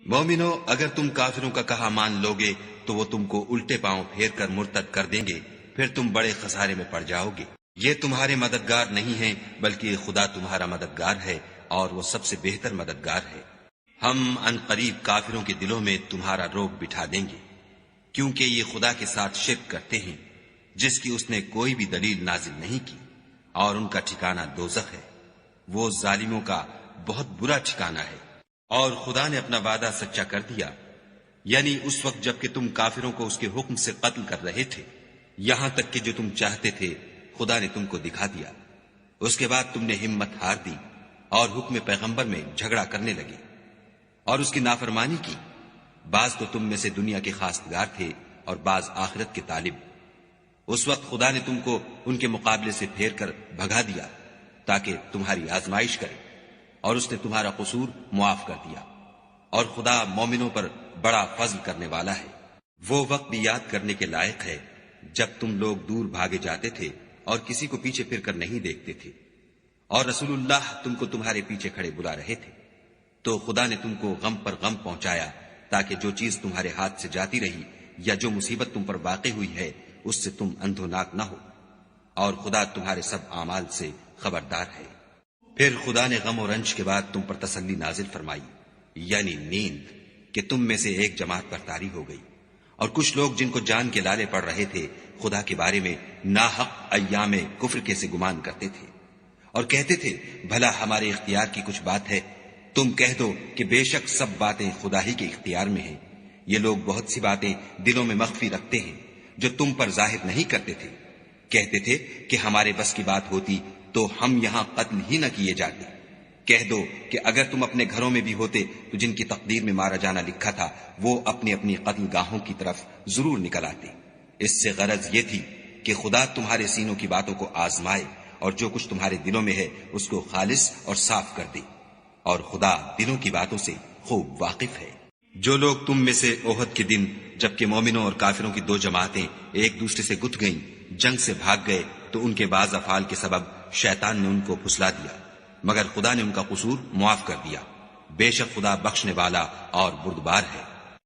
مومنو، اگر تم کافروں کا کہا مان لوگے تو وہ تم کو الٹے پاؤں پھیر کر مرتد کر دیں گے، پھر تم بڑے خسارے میں پڑ جاؤ گے۔ یہ تمہارے مددگار نہیں ہیں بلکہ خدا تمہارا مددگار ہے اور وہ سب سے بہتر مددگار ہے۔ ہم ان قریب کافروں کے دلوں میں تمہارا روب بٹھا دیں گے، کیونکہ یہ خدا کے ساتھ شرک کرتے ہیں جس کی اس نے کوئی بھی دلیل نازل نہیں کی، اور ان کا ٹھکانہ دوزخ ہے، وہ ظالموں کا بہت برا ٹھکانہ ہے۔ اور خدا نے اپنا وعدہ سچا کر دیا، یعنی اس وقت جب کہ تم کافروں کو اس کے حکم سے قتل کر رہے تھے، یہاں تک کہ جو تم چاہتے تھے خدا نے تم کو دکھا دیا۔ اس کے بعد تم نے ہمت ہار دی اور حکم پیغمبر میں جھگڑا کرنے لگے اور اس کی نافرمانی کی۔ بعض تو تم میں سے دنیا کے خواستگار تھے اور بعض آخرت کے طالب۔ اس وقت خدا نے تم کو ان کے مقابلے سے پھیر کر بھگا دیا تاکہ تمہاری آزمائش کرے، اور اس نے تمہارا قصور معاف کر دیا، اور خدا مومنوں پر بڑا فضل کرنے والا ہے۔ وہ وقت بھی یاد کرنے کے لائق ہے جب تم لوگ دور بھاگے جاتے تھے اور کسی کو پیچھے پھر کر نہیں دیکھتے تھے، اور رسول اللہ تم کو تمہارے پیچھے کھڑے بلا رہے تھے، تو خدا نے تم کو غم پر غم پہنچایا تاکہ جو چیز تمہارے ہاتھ سے جاتی رہی یا جو مصیبت تم پر واقع ہوئی ہے اس سے تم اندھوناک نہ ہو، اور خدا تمہارے سب اعمال سے خبردار ہے۔ پھر خدا نے غم و رنج کے بعد تم پر تسلی نازل فرمائی، یعنی نیند، کہ تم میں سے ایک جماعت پر طاری ہو گئی، اور کچھ لوگ جن کو جان کے لالے پڑ رہے تھے خدا کے بارے میں ناحق ایام کفر کے سے گمان کرتے تھے، اور کہتے تھے بھلا ہمارے اختیار کی کچھ بات ہے؟ تم کہہ دو کہ بے شک سب باتیں خدا ہی کے اختیار میں ہیں۔ یہ لوگ بہت سی باتیں دلوں میں مخفی رکھتے ہیں جو تم پر ظاہر نہیں کرتے تھے۔ کہتے تھے کہ ہمارے بس کی بات ہوتی تو ہم یہاں قتل ہی نہ کیے جاتے۔ کہہ دو کہ اگر تم اپنے گھروں میں بھی ہوتے تو جن کی تقدیر میں مارا جانا لکھا تھا وہ اپنی اپنی قتل گاہوں کی طرف ضرور نکل آتے۔ اس سے غرض یہ تھی کہ خدا تمہارے سینوں کی باتوں کو آزمائے اور جو کچھ تمہارے دلوں میں ہے اس کو خالص اور صاف کر دے، اور خدا دلوں کی باتوں سے خوب واقف ہے۔ جو لوگ تم میں سے احد کے دن جبکہ مومنوں اور کافروں کی دو جماعتیں ایک دوسرے سے گتھ گئیں جنگ سے بھاگ گئے تو ان کے بعض افعال کے سبب شیطان نے ان کو پھسلا دیا، مگر خدا نے ان کا قصور معاف کر دیا۔ بے شک خدا بخشنے والا اور بردبار ہے۔